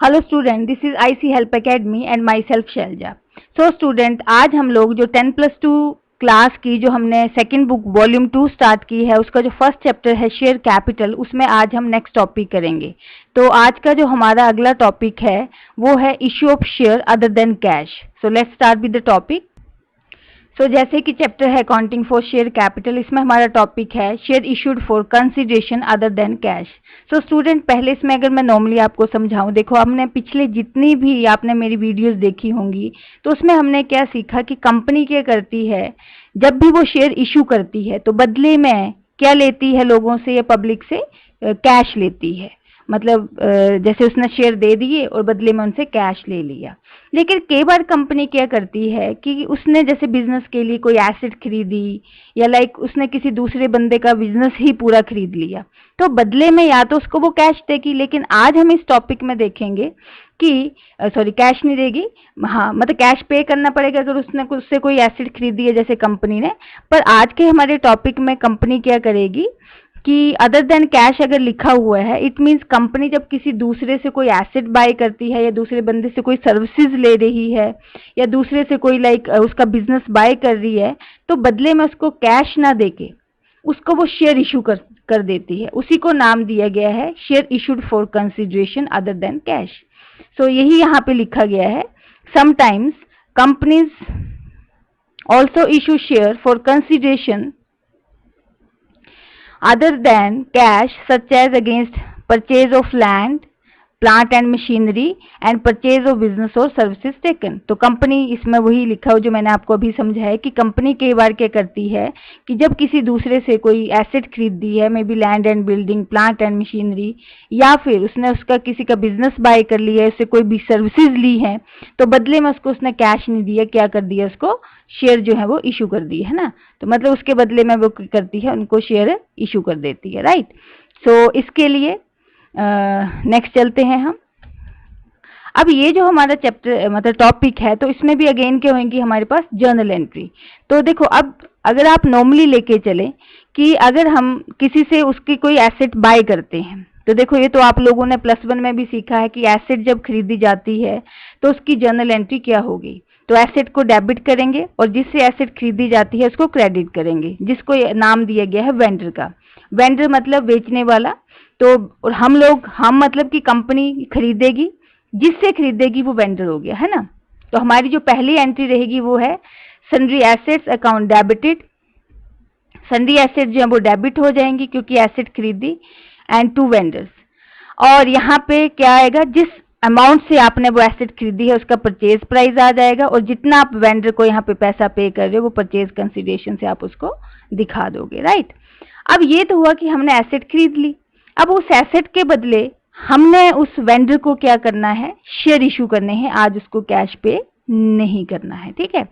Hello student, this is IC Help Academy and myself Shailja. So student, आज हम लोग जो 10+2 क्लास की जो हमने सेकंड बुक वॉल्यूम 2 स्टार्ट की है, उसका जो फर्स्ट चैप्टर है शेयर कैपिटल, उसमें आज हम नेक्स्ट टॉपिक करेंगे। तो आज का जो हमारा अगला टॉपिक है वो है issue of share other than cash. So let's start with the topic. जैसे कि चैप्टर है अकाउंटिंग फॉर शेयर कैपिटल, इसमें हमारा टॉपिक है share issued for consideration other than cash. Student, पहले इसमें अगर मैं नॉर्मली आपको समझाऊं, देखो हमने पिछले जितनी भी आपने मेरी वीडियोस देखी होंगी तो उसमें हमने क्या सीखा कि कंपनी क्या करती है, जब भी वो शेयर इशू करती है तो बदले में क्या लेती है लोगों से या पब्लिक से, कैश लेती है। मतलब जैसे उसने शेयर दे दिए और बदले में उनसे कैश ले लिया। लेकिन कई बार कंपनी क्या करती है कि उसने जैसे बिजनेस के लिए कोई एसेट खरीदी या लाइक उसने किसी दूसरे बंदे का बिजनेस ही पूरा खरीद लिया, तो बदले में या तो उसको वो कैश देगी। लेकिन आज हम इस टॉपिक में देखेंगे कि कैश नहीं देगी, हाँ मतलब कैश पे करना पड़ेगा अगर उसने उससे कोई एसेट खरीदी है जैसे कंपनी ने। पर आज के हमारे टॉपिक में कंपनी क्या करेगी कि अदर देन कैश अगर लिखा हुआ है, इट मीन्स कंपनी जब किसी दूसरे से कोई एसेट बाय करती है या दूसरे बंदे से कोई सर्विसेज ले रही है या दूसरे से कोई लाइक उसका बिजनेस बाय कर रही है, तो बदले में उसको कैश ना देके उसको वो शेयर इशू कर देती है। उसी को नाम दिया गया है share issued for consideration other than cash. यही यहाँ पे लिखा गया है, sometimes companies also issue share for consideration other than cash, such as against purchase of land, plant and machinery and purchase of business or services taken। तो company, इसमें वही लिखा हो जो मैंने आपको अभी समझाया कि कंपनी कई बार क्या करती है कि जब किसी दूसरे से कोई एसेट खरीदती है, may be land and building, plant and machinery, या फिर उसने उसका किसी का बिजनेस बाय कर लिया है, उससे कोई भी सर्विसेज ली है, तो बदले में उसको उसने कैश नहीं दिया, क्या कर दिया, उसको शेयर जो है वो इशू कर दी है ना। तो मतलब उसके बदले में वो करती है, उनको शेयर इशू कर देती है, राइट। इसके लिए नेक्स्ट चलते हैं हम। अब ये जो हमारा चैप्टर मतलब टॉपिक है, तो इसमें भी अगेन क्या होंगी हमारे पास जर्नल एंट्री। तो देखो, अब अगर आप नॉर्मली लेके चले कि अगर हम किसी से उसकी कोई एसेट बाय करते हैं, तो देखो ये तो आप लोगों ने +1 में भी सीखा है कि एसेट जब खरीदी जाती है तो उसकी जर्नल एंट्री क्या होगी। तो एसेट को डेबिट करेंगे और जिससे एसेट खरीदी जाती है उसको क्रेडिट करेंगे, जिसको नाम दिया गया है वेंडर का। वेंडर मतलब बेचने वाला। तो और हम मतलब कि कंपनी खरीदेगी, जिससे खरीदेगी वो वेंडर हो गया, है ना। तो हमारी जो पहली एंट्री रहेगी वो है sundry assets account debited. Sundry asset जो है वो डेबिट हो जाएंगी क्योंकि एसेट खरीदी, एंड टू वेंडर्स। और यहाँ पे क्या आएगा, जिस अमाउंट से आपने वो एसेट खरीदी है उसका परचेज प्राइस आ जाएगा, और जितना आप वेंडर को यहाँ पे पैसा पे कर रहे हो वो परचेज कंसिडरेशन से आप उसको दिखा दोगे, राइट। अब ये तो हुआ कि हमने एसेट खरीद ली। अब उस एसेट के बदले हमने उस वेंडर को क्या करना है, शेयर इशू करने हैं। आज उसको कैश पे नहीं करना है, ठीक है।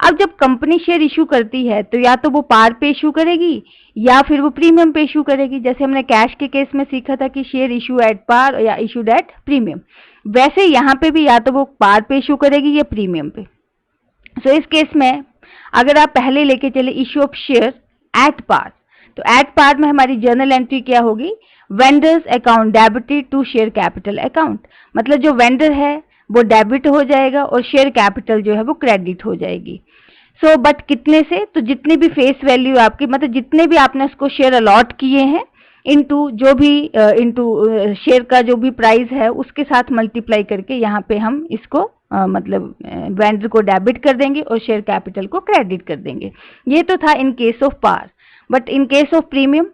अब जब कंपनी शेयर इशू करती है तो या तो वो पार पे इशू करेगी या फिर वो प्रीमियम पे इशू करेगी। जैसे हमने कैश के केस में सीखा था कि शेयर इशू एट पार या इशूड एट प्रीमियम, वैसे यहाँ पे भी या तो वो पार पे इशू करेगी या प्रीमियम पे। इस केस में अगर आप पहले लेके चले issue of share at par, तो एट पार में हमारी जर्नल एंट्री क्या होगी, vendors account debited to share capital account. मतलब जो वेंडर है वो डेबिट हो जाएगा और शेयर कैपिटल जो है वो क्रेडिट हो जाएगी। बट कितने से, तो जितनी भी फेस वैल्यू आपकी, मतलब जितने भी आपने उसको शेयर अलॉट किए हैं इनटू जो भी इनटू शेयर का जो भी प्राइस है उसके साथ मल्टीप्लाई करके यहाँ पे हम इसको मतलब वेंडर को डेबिट कर देंगे और शेयर कैपिटल को क्रेडिट कर देंगे। ये तो था in case of par. But in case of premium,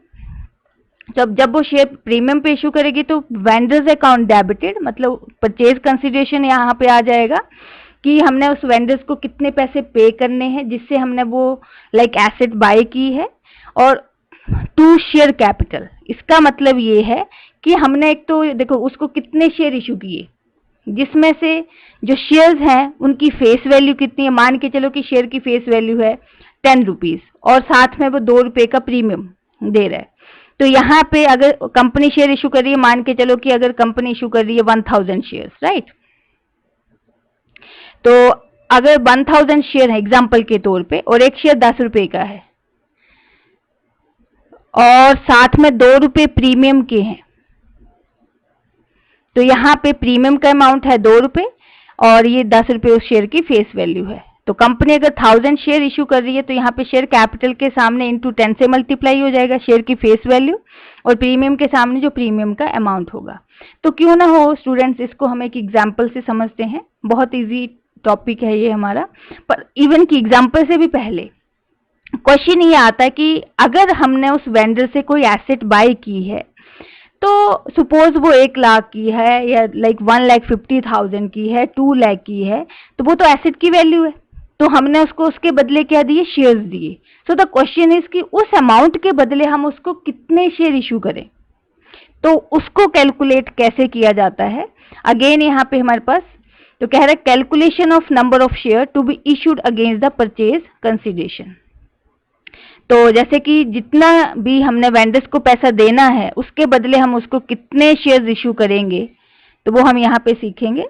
जब वो शेयर प्रीमियम पे इशू करेगी तो वेंडर्स अकाउंट डेबिटेड, मतलब परचेज कंसिडरेशन यहाँ पे आ जाएगा कि हमने उस वेंडर्स को कितने पैसे पे करने हैं जिससे हमने वो लाइक एसेट बाय की है, और टू शेयर कैपिटल। इसका मतलब ये है कि हमने एक तो देखो उसको कितने शेयर इशू किए, जिसमें से जो शेयर्स हैं उनकी फेस वैल्यू कितनी है। मान के चलो कि शेयर की फेस वैल्यू है 10 रुपीज और साथ में वो 2 रुपए का प्रीमियम दे रहा है। तो यहाँ पे अगर कंपनी शेयर इशू कर रही है, मान के चलो कि अगर कंपनी इशू कर रही है 1000 शेयर्स, राइट। तो अगर 1000 शेयर है एग्जाम्पल के तौर पे और एक शेयर 10 रुपए का है और साथ में 2 रुपए प्रीमियम के हैं, तो यहाँ पे प्रीमियम का अमाउंट है 2 रुपये और ये 10 रुपये उस शेयर की फेस वैल्यू है। तो कंपनी अगर 1000 शेयर इशू कर रही है तो यहाँ पे शेयर कैपिटल के सामने इंटू 10 से मल्टीप्लाई हो जाएगा शेयर की फेस वैल्यू, और प्रीमियम के सामने जो प्रीमियम का अमाउंट होगा। तो क्यों ना हो स्टूडेंट्स, इसको हम एक एग्जाम्पल से समझते हैं। बहुत ईजी टॉपिक है ये हमारा। पर इवन की एग्जाम्पल से भी पहले क्वेश्चन ये आता है कि अगर हमने उस वेंडर से कोई एसेट बाय की है, तो सपोज वो 1 लाख की है या लाइक 1,50,000 की है, 2 लाख की है, तो वो तो एसेट की वैल्यू है। तो हमने उसको उसके बदले क्या दिए? शेयर्स दिए। सो द क्वेश्चन इज कि उस अमाउंट के बदले हम उसको कितने शेयर इशू करें, तो उसको कैलकुलेट कैसे किया जाता है। अगेन यहाँ पे हमारे पास तो कह रहा है calculation of number of share to be issued against the purchase consideration. तो जैसे कि जितना भी हमने वेंडर्स को पैसा देना है उसके बदले हम उसको कितने शेयर्स इशू करेंगे, तो वो हम यहाँ पे सीखेंगे।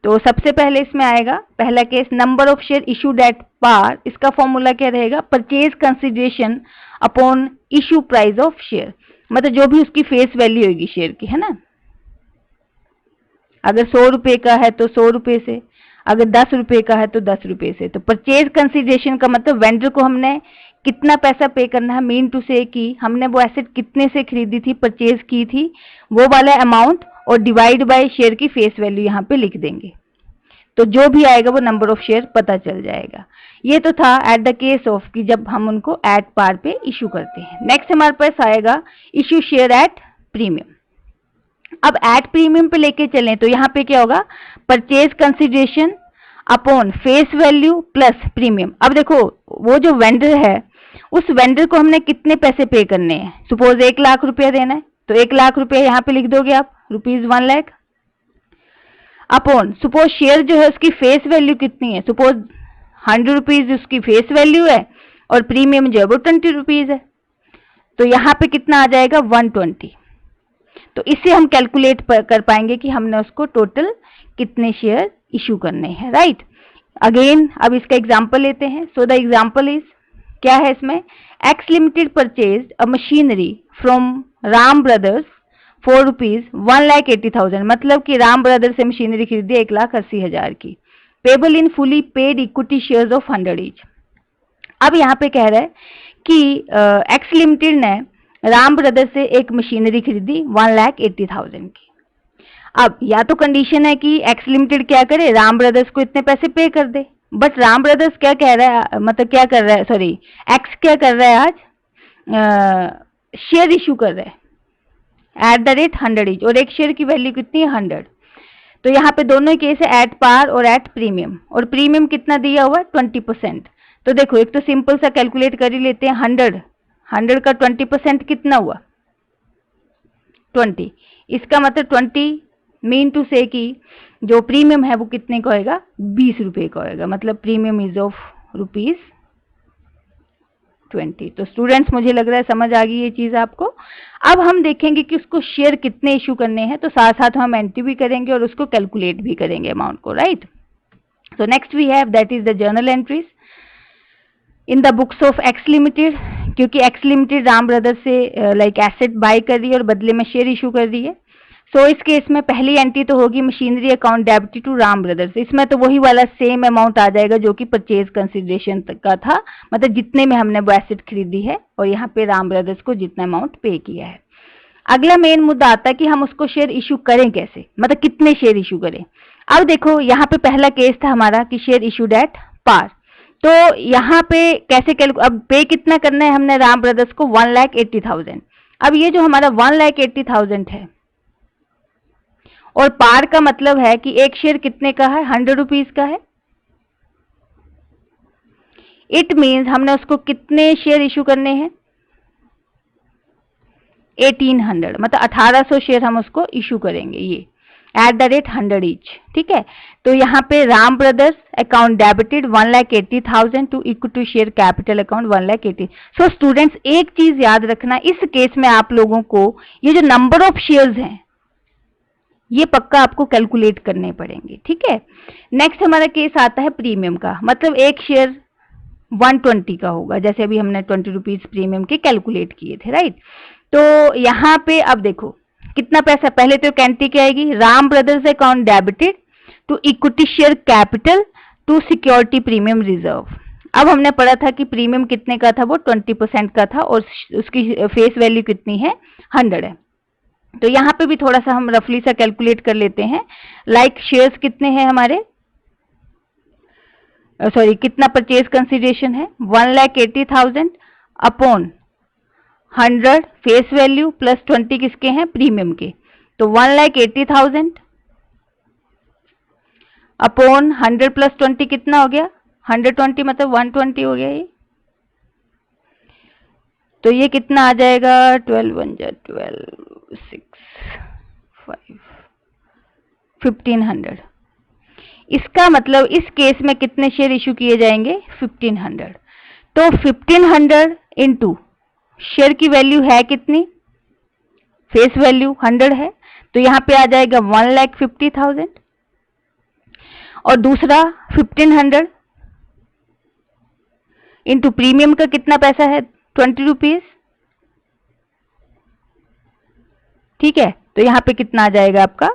तो सबसे पहले इसमें आएगा पहला case, number of share issued at par. इसका फॉर्मूला क्या रहेगा? Purchase consideration upon issue price of share, मतलब जो भी उसकी फेस वैल्यू होगी शेयर की, है ना। अगर 100 रुपए का है तो 100 रुपए से, अगर 10 रुपए का है तो 10 रुपए से। तो परचेज कंसिडरेशन का मतलब वेंडर को हमने कितना पैसा पे करना है, मीन टू से कि हमने वो एसेट कितने से खरीदी थी, परचेज की थी, वो वाला अमाउंट और डिवाइड बाय शेयर की फेस वैल्यू यहाँ पे लिख देंगे। तो जो भी आएगा वो नंबर ऑफ शेयर पता चल जाएगा। ये तो था एट द केस ऑफ कि जब हम उनको एट पार पे इशू करते हैं। नेक्स्ट हमारे पास आएगा इशू शेयर एट प्रीमियम। अब एट प्रीमियम पे लेके चलें तो यहाँ पे क्या होगा? Purchase consideration upon face value plus premium. अब देखो वो जो वेंडर है उस वेंडर को हमने कितने पैसे पे करने हैं। सपोज 1 लाख रुपया देना है तो 1 लाख रुपया यहाँ पे लिख दोगे आप, ₹1 लाख अपॉन सपोज शेयर जो है उसकी फेस वैल्यू कितनी है, सपोज 100 रुपीज उसकी फेस वैल्यू है और प्रीमियम जो है वो 20 रुपीज है। तो यहाँ पे कितना आ जाएगा? 120। तो इससे हम कैलकुलेट कर पाएंगे कि हमने उसको टोटल कितने शेयर इशू करने हैं, राइट। अगेन अब इसका एग्जांपल लेते हैं। सो द एग्जांपल इज, क्या है इसमें? X limited purchase a machinery from Ram brothers for ₹1,80,000, मतलब कि राम ब्रदर्स से मशीनरी खरीदी 1,80,000 की, payable in fully paid equity shares of 100 each. अब यहाँ पे कह रहा है कि एक्स लिमिटेड ने राम ब्रदर्स से एक मशीनरी खरीदी 1,80,000 की। अब या तो कंडीशन है कि एक्स लिमिटेड क्या करे, राम ब्रदर्स को इतने पैसे पे कर दे, बट राम ब्रदर्स क्या कह रहा है, मतलब क्या कर रहा है, सॉरी एक्स क्या कर रहा है, आज शेयर इशू कर रहा है एट द रेट 100 ईच, और एक शेयर की वैल्यू कितनी है? 100। तो यहाँ पे दोनों केस है, एट पार और एट प्रीमियम, और प्रीमियम कितना दिया हुआ है? 20%। तो देखो एक तो सिंपल सा कैलकुलेट कर ही लेते हैं। 100 का 20% कितना हुआ? 20। इसका मतलब 20 मीन टू से कि जो प्रीमियम है वो कितने का होएगा? 20 रुपए का होएगा, मतलब प्रीमियम इज ऑफ ₹20। तो स्टूडेंट्स मुझे लग रहा है समझ आ गई ये चीज आपको। अब हम देखेंगे कि उसको शेयर कितने इशू करने हैं, तो साथ साथ हम एंट्री भी करेंगे और उसको कैलकुलेट भी करेंगे अमाउंट को, right. So next we have that is the journal entries in the books of X limited, क्योंकि एक्स लिमिटेड राम ब्रदर्स से लाइक एसेट बाय कर रही है और बदले में शेयर इशू कर रही है। सो इस केस में पहली एंट्री तो होगी machinery account debited to Ram Brothers. इसमें तो वही वाला सेम अमाउंट आ जाएगा जो कि परचेज कंसिडरेशन का था, मतलब जितने में हमने वो एसेट खरीदी है और यहाँ पे राम ब्रदर्स को जितना अमाउंट पे किया है। अगला मेन मुद्दा आता है कि हम उसको शेयर इशू करें कैसे, मतलब कितने शेयर इशू करें। अब देखो यहाँ पे पहला केस था हमारा कि शेयर इशूड एट पार, तो यहाँ पे कैसे अब पे कितना करना है हमने राम ब्रदर्स को? 1,80,000। अब ये जो हमारा 1,80,000 है और पार का मतलब है कि एक शेयर कितने का है? 100 रुपीज का है। इट मीन्स हमने उसको कितने शेयर इशू करने हैं? 1800, मतलब 1800 शेयर हम उसको इशू करेंगे, ये एट द रेट 100 ईच, ठीक है। तो यहाँ पे Ram brothers account debited 1,80,000 to equity share capital account 1,80,000। So students एक चीज याद रखना, इस केस में आप लोगों को ये जो नंबर ऑफ शेयर्स हैं ये पक्का आपको कैलकुलेट करने पड़ेंगे, ठीक है। नेक्स्ट हमारा केस आता है प्रीमियम का, मतलब एक शेयर 120 का होगा, जैसे अभी हमने 20 रुपीज प्रीमियम के कैलकुलेट किए थे, राइट। तो यहाँ पे अब देखो कितना पैसा, पहले तो एंट्री क्या आएगी, Ram brothers account debited to equity share capital to security premium reserve. अब हमने पढ़ा था कि प्रीमियम कितने का था, वो 20% का था और उसकी फेस वैल्यू कितनी है, 100 है। तो यहाँ पे भी थोड़ा सा हम रफली सा कैलकुलेट कर लेते हैं। लाइक शेयर्स कितने हैं हमारे, सॉरी कितना परचेज कंसिडरेशन है, 1,80,000 अपॉन 100 फेस वैल्यू प्लस 20 किसके हैं, प्रीमियम के। तो 1,80,000 अपॉन 100 प्लस 20 कितना हो गया, 120 मतलब 120 हो गया ये। तो ये कितना आ जाएगा, 12 1 12 6 5 1500। इसका मतलब इस केस में कितने शेयर इशू किए जाएंगे, 1500। तो 1500 इंटू शेयर की वैल्यू है कितनी, फेस वैल्यू 100 है, तो यहां पे आ जाएगा 1,50,000। और दूसरा 1500 इंटू प्रीमियम का कितना पैसा है, 20 रुपीज, ठीक है। तो यहां पे कितना आ जाएगा आपका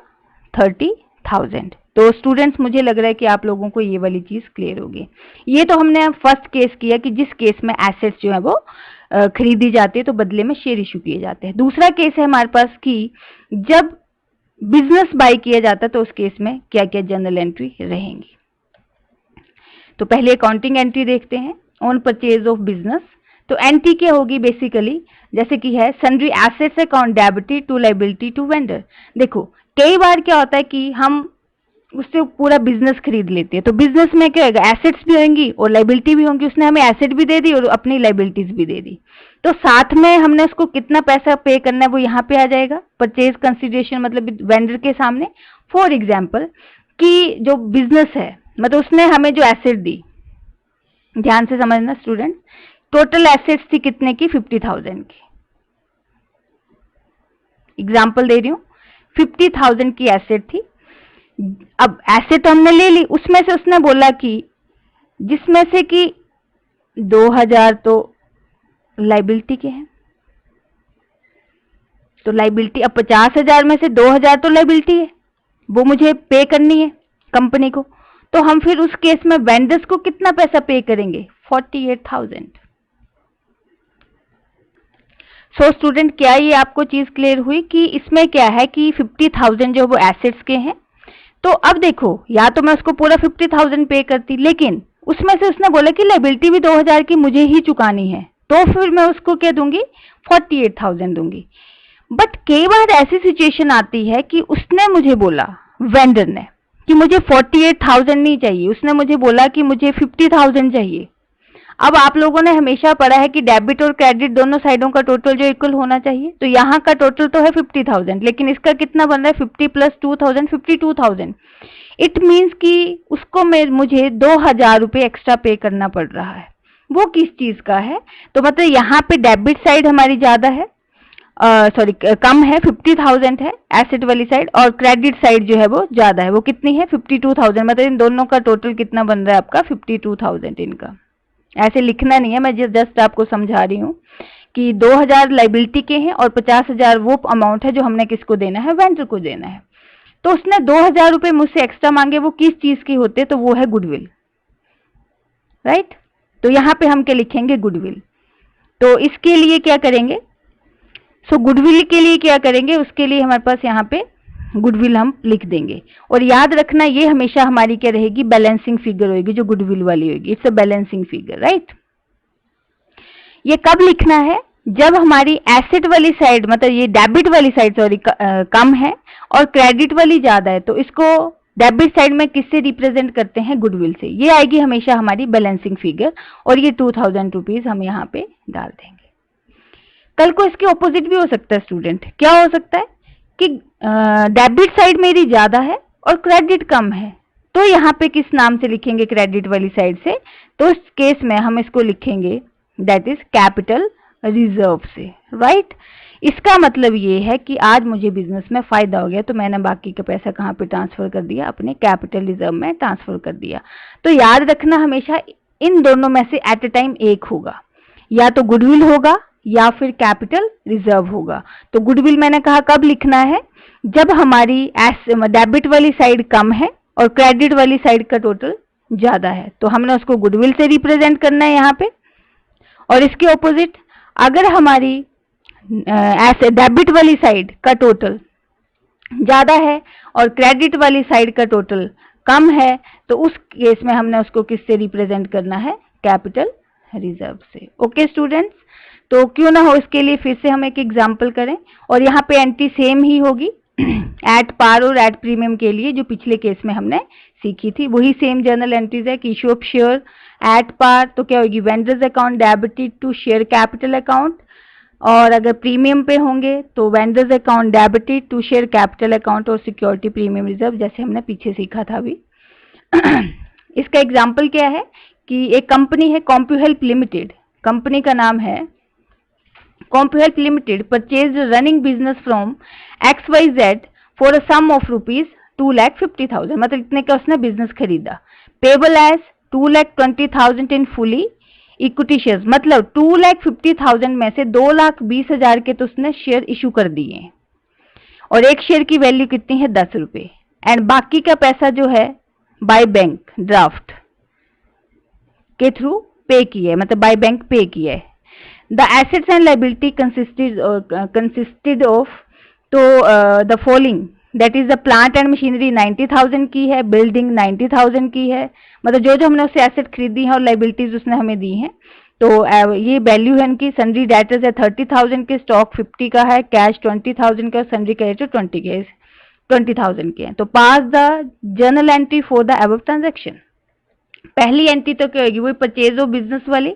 30,000। तो स्टूडेंट्स मुझे लग रहा है कि आप लोगों को ये वाली चीज क्लियर होगी। ये तो हमने फर्स्ट केस किया कि जिस केस में एसेट्स जो है वो खरीदी जाती है तो बदले में शेयर इशू किए जाते हैं। दूसरा केस है हमारे पास कि जब बिजनेस बाय किया जाता है तो उस केस में क्या क्या जनरल एंट्री रहेंगी। तो पहले अकाउंटिंग एंट्री देखते हैं, ऑन परचेज ऑफ बिजनेस। तो एंट्री क्या होगी बेसिकली, जैसे कि है sundry assets account debited to liability to vendor. देखो कई बार क्या होता है कि हम उससे पूरा बिजनेस खरीद लेते हैं, तो बिजनेस में क्या होगा, एसेट्स भी होंगी और लायबिलिटी भी होंगी। उसने हमें एसेट भी दे दी और अपनी लायबिलिटीज भी दे दी, तो साथ में हमने उसको कितना पैसा पे करना है वो यहाँ पे आ जाएगा, परचेज कंसिडरेशन मतलब वेंडर के सामने। फॉर एग्जाम्पल कि जो बिजनेस है मतलब उसने हमें जो एसेट दी, ध्यान से समझना स्टूडेंट, टोटल एसेट्स थी कितने की, 50,000 की। एग्जाम्पल दे रही हूं, 50,000 की एसेट थी। अब एसेट हमने ले ली, उसमें से उसने बोला कि जिसमें से कि 2,000 तो लायबिलिटी के हैं, तो लायबिलिटी, अब 50,000 में से 2,000 तो लायबिलिटी है, वो मुझे पे करनी है कंपनी को। तो हम फिर उस केस में वेंडर्स को कितना पैसा पे करेंगे, 48,000। सो स्टूडेंट क्या ये आपको चीज क्लियर हुई कि इसमें क्या है कि 50,000 जो वो एसेट्स के हैं। तो अब देखो, या तो मैं उसको पूरा 50,000 पे करती, लेकिन उसमें से उसने बोला कि लायबिलिटी भी 2,000 की मुझे ही चुकानी है, तो फिर मैं उसको क्या दूंगी, 48,000 दूंगी। बट कई बार ऐसी सिचुएशन आती है कि उसने मुझे बोला, वेंडर ने, कि मुझे 48,000 नहीं चाहिए, उसने मुझे बोला कि मुझे 50,000 चाहिए। अब आप लोगों ने हमेशा पढ़ा है कि डेबिट और क्रेडिट दोनों साइडों का टोटल जो इक्वल होना चाहिए, तो यहाँ का टोटल तो है 50,000, लेकिन इसका कितना बन रहा है, 50 प्लस 2,000 52,000। इट मीन्स कि उसको मुझे 2,000 रुपये एक्स्ट्रा पे करना पड़ रहा है। वो किस चीज का है, तो मतलब यहाँ पे डेबिट साइड हमारी ज्यादा है, सॉरी कम है, 50,000 है एसेट वाली साइड, और क्रेडिट साइड जो है वो ज्यादा है, वो कितनी है, 52,000। मतलब इन दोनों का टोटल कितना बन रहा है आपका, 52,000 इनका। ऐसे लिखना नहीं है, मैं जस्ट आपको समझा रही हूँ कि 2,000 लायबिलिटी के हैं और 50,000 वो अमाउंट है जो हमने किसको देना है, वेंडर को देना है। तो उसने 2,000 रुपये मुझसे एक्स्ट्रा मांगे, वो किस चीज के होते, तो वो है गुडविल, राइट। तो यहाँ पे हम क्या लिखेंगे, गुडविल। तो इसके लिए क्या करेंगे, सो गुडविल के लिए क्या करेंगे, उसके लिए हमारे पास यहाँ पे गुडविल हम लिख देंगे। और याद रखना ये हमेशा हमारी क्या रहेगी, बैलेंसिंग फिगर होगी, जो गुडविल वाली होगी, it's a balancing figure, right. ये कब लिखना है, जब हमारी एसेट वाली साइड मतलब ये डेबिट वाली साइड सॉरी कम है और क्रेडिट वाली ज्यादा है, तो इसको डेबिट साइड में किससे रिप्रेजेंट करते हैं, गुडविल से। ये आएगी हमेशा हमारी बैलेंसिंग फिगर, और ये 2,000 रुपीज हम यहाँ पे डाल देंगे। कल को इसके ऑपोजिट भी हो सकता है स्टूडेंट, क्या हो सकता है कि डेबिट साइड मेरी ज्यादा है और क्रेडिट कम है, तो यहाँ पे किस नाम से लिखेंगे, क्रेडिट वाली साइड से। तो इस केस में हम इसको लिखेंगे दैट इज कैपिटल रिजर्व से, राइट। इसका मतलब ये है कि आज मुझे बिजनेस में फायदा हो गया, तो मैंने बाकी का पैसा कहाँ पे ट्रांसफर कर दिया, अपने कैपिटल रिजर्व में ट्रांसफर कर दिया। तो याद रखना हमेशा इन दोनों में से एट ए टाइम एक होगा, या तो गुडविल होगा या फिर कैपिटल रिजर्व होगा। तो गुडविल मैंने कहा कब लिखना है, जब हमारी डेबिट वाली साइड कम है और क्रेडिट वाली साइड का टोटल ज्यादा है, तो हमने उसको गुडविल से रिप्रेजेंट करना है यहाँ पे। और इसके ऑपोजिट, अगर हमारी डेबिट वाली साइड का टोटल ज्यादा है और क्रेडिट वाली साइड का टोटल कम है, तो उस केस में हमने उसको किससे रिप्रेजेंट करना है, कैपिटल रिजर्व से। ओके स्टूडेंट्स, तो क्यों ना हो इसके लिए फिर से हम एक एग्जांपल करें, और यहाँ पे एंट्री सेम ही होगी एट पार और एट प्रीमियम के लिए, जो पिछले केस में हमने सीखी थी वही सेम जर्नल एंट्रीज है कि issue of share at par, तो क्या होगी, vendors account debited to share capital account, और अगर प्रीमियम पे होंगे तो vendors account debited to share capital account और सिक्योरिटी प्रीमियम रिजर्व, जैसे हमने पीछे सीखा था अभी। इसका एग्जांपल क्या है कि एक कंपनी है कॉम्प्यूहेल्प लिमिटेड, कंपनी का नाम है Compuhelp limited, purchase running business from XYZ for a sum of rupees 2,50,000, मतलब इतने का उसने बिजनेस खरीदा। Payable as 2,20,000 in fully equity share, मतलब 2,50,000 में से 2,20,000 के तो उसने शेयर इशू कर दिए, और एक शेयर की वैल्यू कितनी है, 10 रुपए, एंड बाकी का पैसा जो है बाय बैंक ड्राफ्ट के थ्रू पे किया है, मतलब बाय बैंक पे किया है। The assets and liability consisted of, तो the following, that is the plant and machinery 90,000 की है, बिल्डिंग 90,000 की है, मतलब जो जो हमने उससे एसेट खरीदी है और लाइबिलिटीज उसने हमें दी हैं, तो ये वैल्यू है इनकी। सन्ड्री डेटर्स है 30,000 के, स्टॉक 50 का है, कैश 20,000 का, सन्ड्री क्रेडिटर 20,000 के हैं। तो pass the journal entry for the above transaction. पहली एंट्री तो क्या होगी, वही परचेज ऑफ बिजनेस वाली,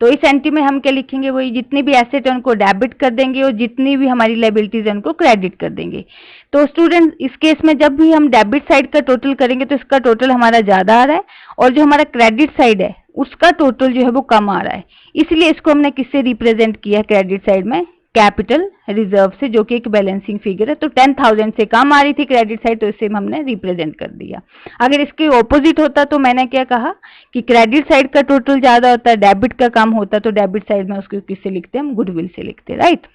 तो इस एंट्री में हम क्या लिखेंगे, वही जितनी भी एसेट है उनको डेबिट कर देंगे और जितनी भी हमारी लायबिलिटीज है उनको क्रेडिट कर देंगे। तो स्टूडेंट इस केस में जब भी हम डेबिट साइड का टोटल करेंगे तो इसका टोटल हमारा ज्यादा आ रहा है, और जो हमारा क्रेडिट साइड है उसका टोटल जो है वो कम आ रहा है, इसलिए इसको हमने किससे रिप्रेजेंट किया क्रेडिट साइड में, कैपिटल रिजर्व से, जो कि एक बैलेंसिंग फिगर है। तो 10,000 से कम आ रही थी क्रेडिट साइड, तो इसे हमने रिप्रेजेंट कर दिया। अगर इसके ऑपोजिट होता तो मैंने क्या कहा कि क्रेडिट साइड का टोटल ज्यादा होता है, डेबिट का कम होता, तो डेबिट साइड में उसको किससे लिखते हैं, हम गुडविल से लिखते, राइट।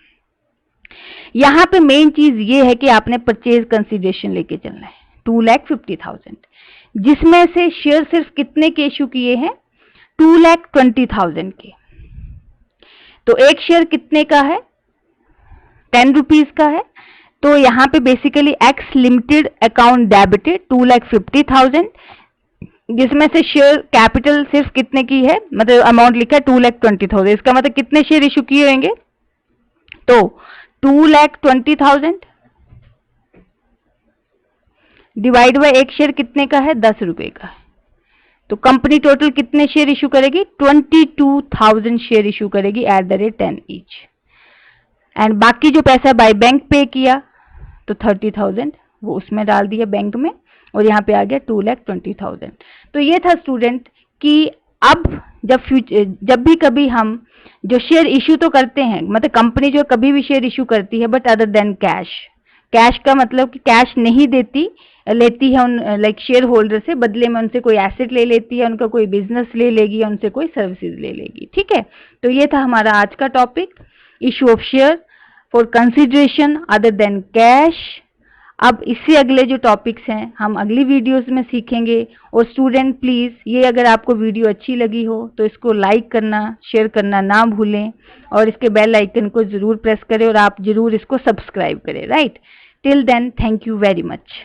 यहाँ पे मेन चीज ये है कि आपने परचेज कंसिडरेशन लेके चलना है 2,50,000, जिसमें से शेयर सिर्फ कितने के इशू किए हैं, 2,20,000 के। तो एक शेयर कितने का है, 10 रुपीज का है, तो यहाँ पे basically x limited account debited 2,50,000, जिसमें से शेयर कैपिटल सिर्फ कितने की है, मतलब अमाउंट लिखा है 2,20,000, इसका मतलब कितने शेयर इशू किए होंगे, तो 2,20,000 डिवाइड बाय एक शेयर कितने का है, 10 रुपए का है, तो कंपनी टोटल कितने शेयर इशू करेगी, 22,000 शेयर इशू करेगी at the rate 10 each, and बाकी जो पैसा बाय बैंक पे किया तो 30,000 वो उसमें डाल दिया बैंक में, और यहाँ पे आ गया 2,20,000। तो ये था स्टूडेंट कि अब जब भी कभी हम जो शेयर इशू तो करते हैं, मतलब कंपनी जो कभी भी शेयर इशू करती है, but other than cash, cash का मतलब कि कैश नहीं लेती है उन लाइक शेयर होल्डर से, बदले में उनसे कोई एसेट ले लेती है, उनका कोई बिजनेस ले लेगी या उनसे कोई सर्विसेज ले लेगी, ठीक है। तो ये था हमारा आज का topic, issue of share for consideration other than cash. अब इससे अगले जो टॉपिक्स हैं हम अगली वीडियोस में सीखेंगे। और स्टूडेंट प्लीज़, ये अगर आपको वीडियो अच्छी लगी हो तो इसको लाइक करना, शेयर करना ना भूलें, और इसके बेल आइकन को ज़रूर प्रेस करें, और आप ज़रूर इसको सब्सक्राइब करें, right. Till then, thank you very much.